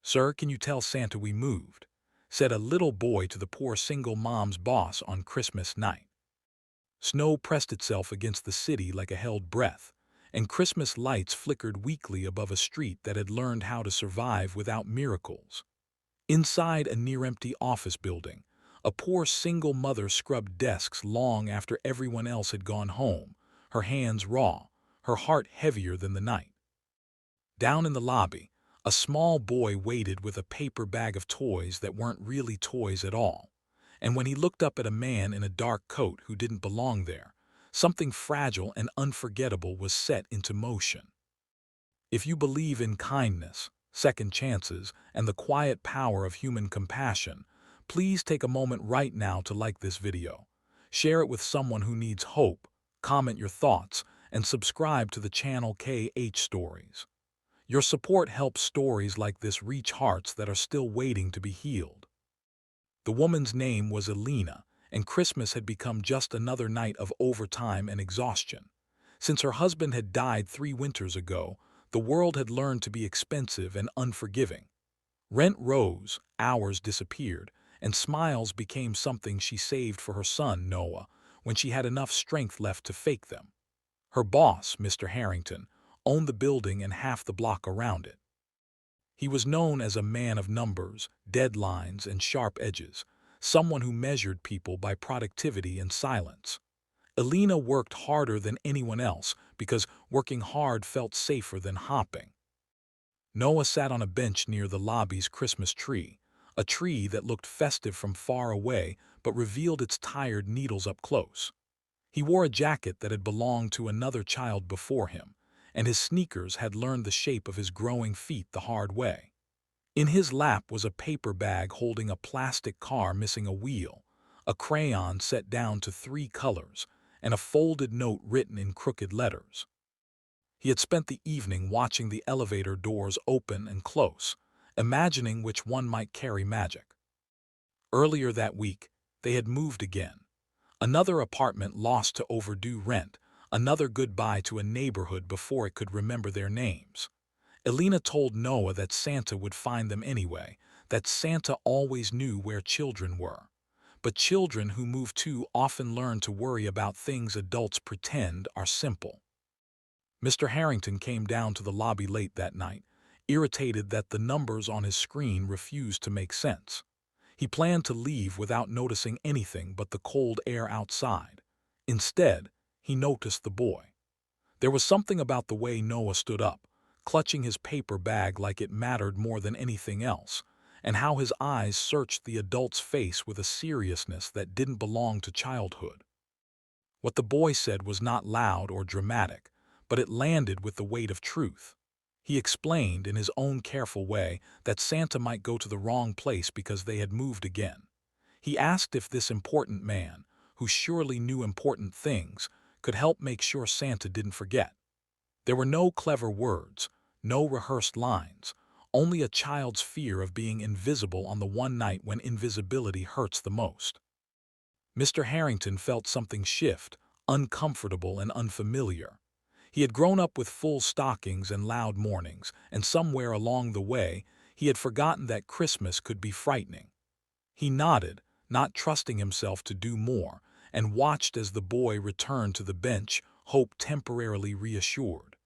"Sir, can you tell Santa we moved?" said a little boy to the poor single mom's boss on Christmas night. Snow pressed itself against the city like a held breath, and Christmas lights flickered weakly above a street that had learned how to survive without miracles. Inside a near-empty office building, a poor single mother scrubbed desks long after everyone else had gone home, her hands raw, her heart heavier than the night. Down in the lobby, a small boy waited with a paper bag of toys that weren't really toys at all. And when he looked up at a man in a dark coat who didn't belong there, something fragile and unforgettable was set into motion. If you believe in kindness, second chances, and the quiet power of human compassion, please take a moment right now to like this video. Share it with someone who needs hope, comment your thoughts, and subscribe to the channel KH Stories. Your support helps stories like this reach hearts that are still waiting to be healed. The woman's name was Elena, and Christmas had become just another night of overtime and exhaustion. Since her husband had died 3 winters ago, the world had learned to be expensive and unforgiving. Rent rose, hours disappeared, and smiles became something she saved for her son, Noah, when she had enough strength left to fake them. Her boss, Mr. Harrington, owned the building and half the block around it. He was known as a man of numbers, deadlines, and sharp edges, someone who measured people by productivity and silence. Elena worked harder than anyone else because working hard felt safer than hopping. Noah sat on a bench near the lobby's Christmas tree, a tree that looked festive from far away but revealed its tired needles up close. He wore a jacket that had belonged to another child before him, and his sneakers had learned the shape of his growing feet the hard way. In his lap was a paper bag holding a plastic car missing a wheel, a crayon set down to 3 colors, and a folded note written in crooked letters. He had spent the evening watching the elevator doors open and close, imagining which one might carry magic. Earlier that week, they had moved again. Another apartment lost to overdue rent, another goodbye to a neighborhood before it could remember their names. Elena told Noah that Santa would find them anyway, that Santa always knew where children were. But children who move too often learn to worry about things adults pretend are simple. Mr. Harrington came down to the lobby late that night, irritated that the numbers on his screen refused to make sense. He planned to leave without noticing anything but the cold air outside. Instead, he noticed the boy. There was something about the way Noah stood up, clutching his paper bag like it mattered more than anything else, and how his eyes searched the adult's face with a seriousness that didn't belong to childhood. What the boy said was not loud or dramatic, but it landed with the weight of truth. He explained in his own careful way that Santa might go to the wrong place because they had moved again. He asked if this important man, who surely knew important things, could help make sure Santa didn't forget. There were no clever words, no rehearsed lines, only a child's fear of being invisible on the one night when invisibility hurts the most. Mr. Harrington felt something shift, uncomfortable and unfamiliar. He had grown up with full stockings and loud mornings, and somewhere along the way, he had forgotten that Christmas could be frightening. He nodded, not trusting himself to do more, and watched as the boy returned to the bench, hope temporarily reassured.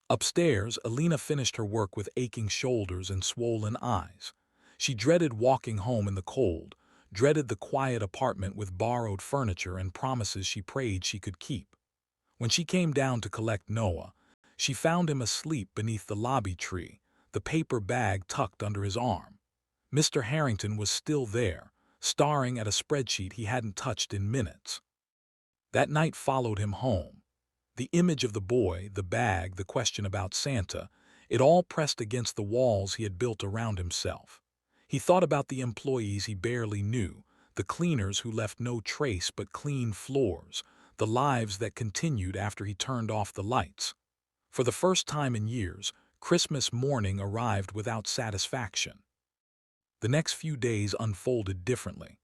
Upstairs, Elena finished her work with aching shoulders and swollen eyes. She dreaded walking home in the cold, dreaded the quiet apartment with borrowed furniture and promises she prayed she could keep. When she came down to collect Noah, she found him asleep beneath the lobby tree, the paper bag tucked under his arm. Mr. Harrington was still there, staring at a spreadsheet he hadn't touched in minutes. That night followed him home. The image of the boy, the bag, the question about Santa, it all pressed against the walls he had built around himself. He thought about the employees he barely knew, the cleaners who left no trace but clean floors, the lives that continued after he turned off the lights. For the first time in years, Christmas morning arrived without satisfaction. The next few days unfolded differently.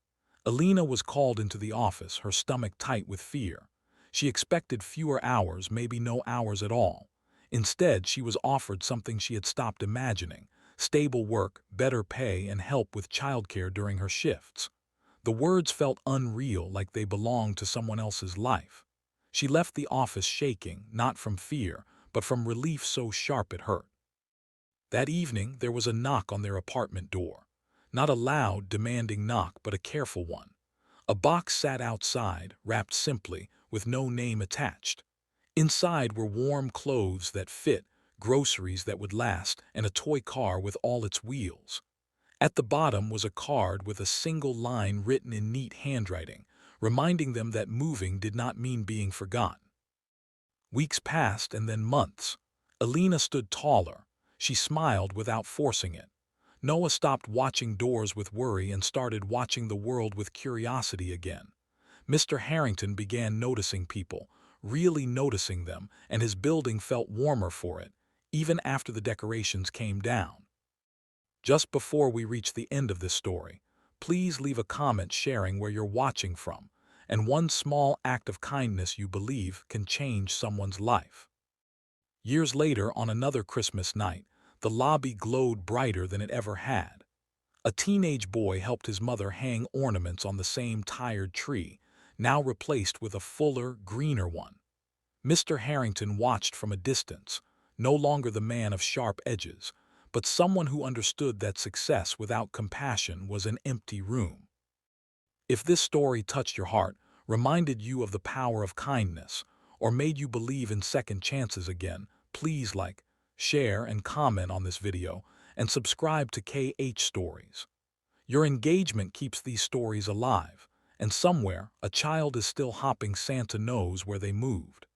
Elena was called into the office, her stomach tight with fear. She expected fewer hours, maybe no hours at all. Instead, she was offered something she had stopped imagining, stable work, better pay, and help with childcare during her shifts. The words felt unreal, like they belonged to someone else's life. She left the office shaking, not from fear, but from relief so sharp it hurt. That evening, there was a knock on their apartment door. Not a loud, demanding knock, but a careful one. A box sat outside, wrapped simply, with no name attached. Inside were warm clothes that fit, groceries that would last, and a toy car with all its wheels. At the bottom was a card with a single line written in neat handwriting, reminding them that moving did not mean being forgotten. Weeks passed and then months. Alina stood taller. She smiled without forcing it. Noah stopped watching doors with worry and started watching the world with curiosity again. Mr. Harrington began noticing people, really noticing them, and his building felt warmer for it, even after the decorations came down. Just before we reach the end of this story, please leave a comment sharing where you're watching from, and one small act of kindness you believe can change someone's life. Years later, on another Christmas night, the lobby glowed brighter than it ever had. A teenage boy helped his mother hang ornaments on the same tired tree, now replaced with a fuller, greener one. Mr. Harrington watched from a distance, no longer the man of sharp edges, but someone who understood that success without compassion was an empty room. If this story touched your heart, reminded you of the power of kindness, or made you believe in second chances again, please like, share, and comment on this video, and subscribe to KH Stories. Your engagement keeps these stories alive, and somewhere, a child is still hopping Santa knows where they moved.